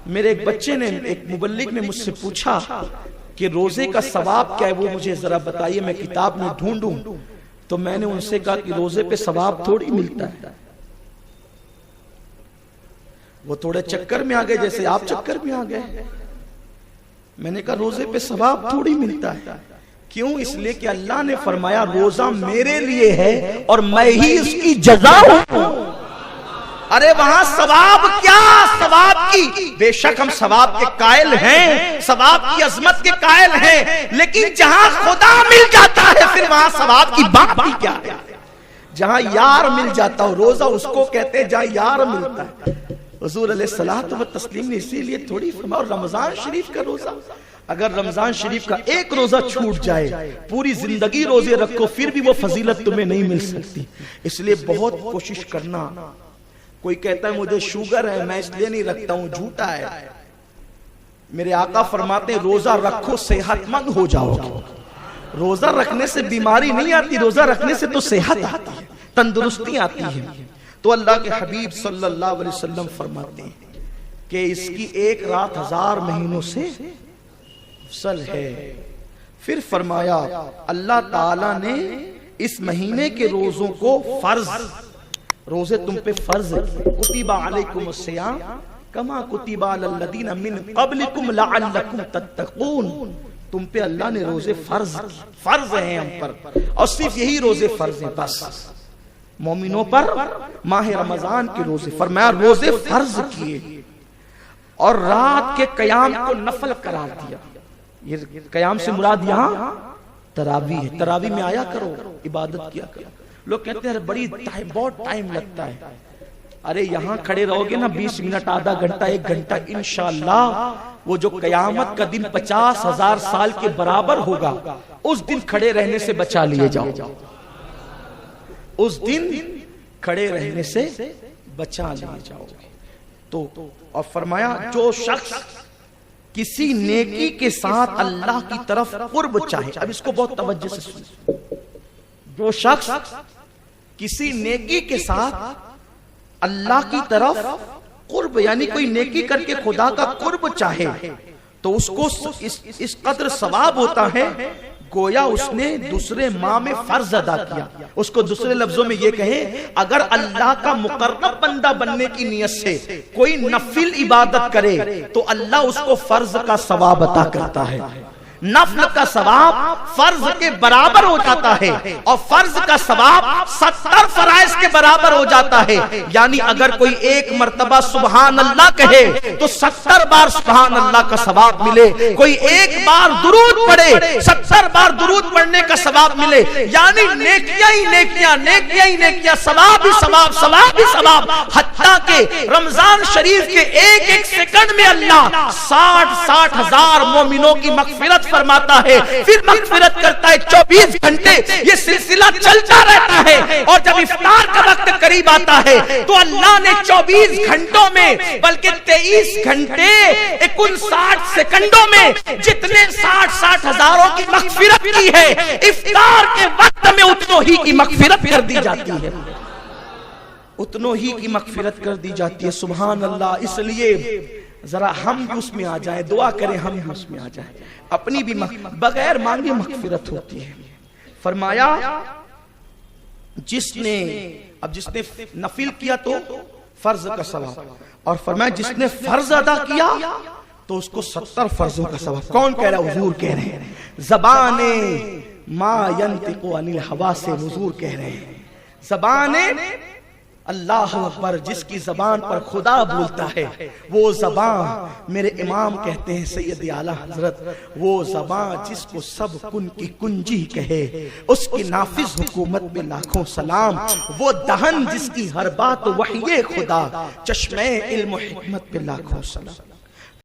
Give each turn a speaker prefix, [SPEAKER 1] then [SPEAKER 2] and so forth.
[SPEAKER 1] میرے ایک بچے نے، ایک مبلغ نے مجھ سے پوچھا کہ روزے کا ثواب کیا ہے، وہ مجھے ذرا بتائیے، میں کتاب میں ڈھونڈوں. تو میں نے ان سے کہا کہ روزے پہ ثواب تھوڑی ملتا ہے. وہ تھوڑے چکر میں آ گئے جیسے آپ چکر میں آ گئے. میں نے کہا روزے پہ ثواب تھوڑی ملتا ہے. کیوں؟ اس لیے کہ اللہ نے فرمایا روزہ میرے لیے ہے اور میں ہی اس کی جزا ہوں. ارے وہاں ثواب کیا، ثواب کی بے شک ہم ثواب کے قائل ہیں، ثواب کی عظمت کے قائل ہیں، لیکن جہاں خدا مل جاتا ہے پھر وہاں ثواب کی بات بھی کیا ہے. جہاں یار مل جاتا ہو، روزہ اس کو کہتے ہیں جہاں یار ملتا ہے. حضور علیہ الصلوۃ والتسلیم نے اسی لیے تھوڑی فرمایا. اور رمضان شریف کا روزہ، اگر رمضان شریف کا ایک روزہ چھوٹ جائے، پوری زندگی روزے رکھو پھر بھی وہ فضیلت تمہیں نہیں مل سکتی. اس لیے بہت کوشش کرنا. کوئی کہتا ہے مجھے شوگر ہے میں اس لیے نہیں رکھتا ہوں، جھوٹا ہے. میرے آقا فرماتے ہیں روزہ رکھو صحت مند ہو جاؤ گے. روزہ رکھنے سے بیماری نہیں آتی، روزہ رکھنے سے تو صحت آتی ہے، تندرستی آتی ہے. تو اللہ کے حبیب صلی اللہ علیہ وسلم فرماتے ہیں کہ اس کی ایک رات 1000 مہینوں سے افضل ہے. پھر فرمایا اللہ تعالی نے اس مہینے کے روزوں کو فرض، روزے تم پہ فرض ہے. کتب علیکم الصیام کما کتب علی الذین من قبلکم لعلکم تتقون. تم پہ اللہ نے روزے فرض ہیں ہم پر، اور صرف یہی روزے فرض ہیں بس مومنوں پر. ماہ رمضان کے روزے فرمایا روزے فرض کیے اور رات کے قیام کو نفل قرار دیا. یہ قیام سے مراد یہاں تراویح ہے. تراویح میں آیا کرو، عبادت کیا کرو. لوگ کہتے ہیں بڑی بہت ٹائم لگتا ہے. ارے یہاں کھڑے رہو گے نا 20 منٹ، آدھا گھنٹہ، 1 گھنٹہ، انشاءاللہ وہ جو قیامت کا دن 50,000 سال کے برابر ہوگا، اس دن کھڑے رہنے سے بچا لیے جاؤ. اس دن کھڑے رہنے سے بچا لیے جاؤ گے. تو اور فرمایا جو شخص کسی نیکی کے ساتھ اللہ کی طرف قرب چاہے، اب اس کو بہت توجہ سے سنیں، جو شخص کسی نیکی کے ساتھ اللہ کی طرف قرب، یعنی کوئی نیکی کر کے خدا کا قرب چاہے، تو اس کو اس قدر ثواب ہوتا ہے گویا اس نے دوسرے ماہ میں فرض ادا کیا. اس کو دوسرے لفظوں میں یہ کہیں، اگر اللہ کا مقرب بندہ بننے کی نیت سے کوئی نفل عبادت کرے تو اللہ اس کو فرض کا ثواب عطا کرتا ہے. نفل کا ثواب فرض کے برابر ہو جاتا ہے اور فرض کا ثواب 70 فرائض کے برابر ہو جاتا ہے. یعنی اگر کوئی ایک مرتبہ سبحان اللہ کہے تو 70 بار سبحان اللہ کا ثواب ملے. کوئی ایک بار درود پڑھے 70 بار درود پڑھنے کا ثواب ملے. یعنی نیکیاں ہی نیکیاں، نیکیاں ہی نیکیاں، ثواب ہی ثواب، ثواب ہی ثواب. حتیٰ کہ رمضان شریف کے ایک ایک سیکنڈ میں اللہ 60 ہزار مومنوں کی مغفرت فرماتا ہے، پھر مغفرت کرتا ہے. 24 گھنٹے یہ سلسلہ چلتا رہتا ہے. اور جب افطار کا وقت قریب آتا ہے تو اللہ نے 24 گھنٹوں میں بلکہ 23 گھنٹے 59 سیکنڈوں میں جتنے 60 ہزاروں کی مغفرت کی ہے، افطار کے وقت میں اتنوں ہی کی مغفرت کر دی جاتی ہے، اتنوں ہی کی مغفرت کر دی جاتی ہے. سبحان اللہ. اس لیے ذرا ہم بھی اس میں آ جائیں، دعا کریں ہم بھی اس میں آ جائیں. اپنی بھی بغیر مانگے مغفرت ہوتی ہے. فرمایا جس نے نفل کیا تو فرض کا ثواب، اور فرمایا جس نے فرض ادا کیا تو اس کو 70 فرضوں کا ثواب. کون کہہ رہا ہے؟ حضور کہہ رہے ہیں. زبان ما ينطق عن الهوى سے حضور کہہ رہے ہیں. زبان اللہ اکبر، جس کی زبان پر خدا بولتا ہے وہ زبان، میرے امام کہتے ہیں سید اعلیٰ حضرت، وہ زبان جس کو سب کن کی کنجی کہے، اس کی نافذ حکومت میں لاکھوں سلام. وہ دہن جس کی ہر بات وحی خدا، چشمے علم و حکمت پہ لاکھوں سلام.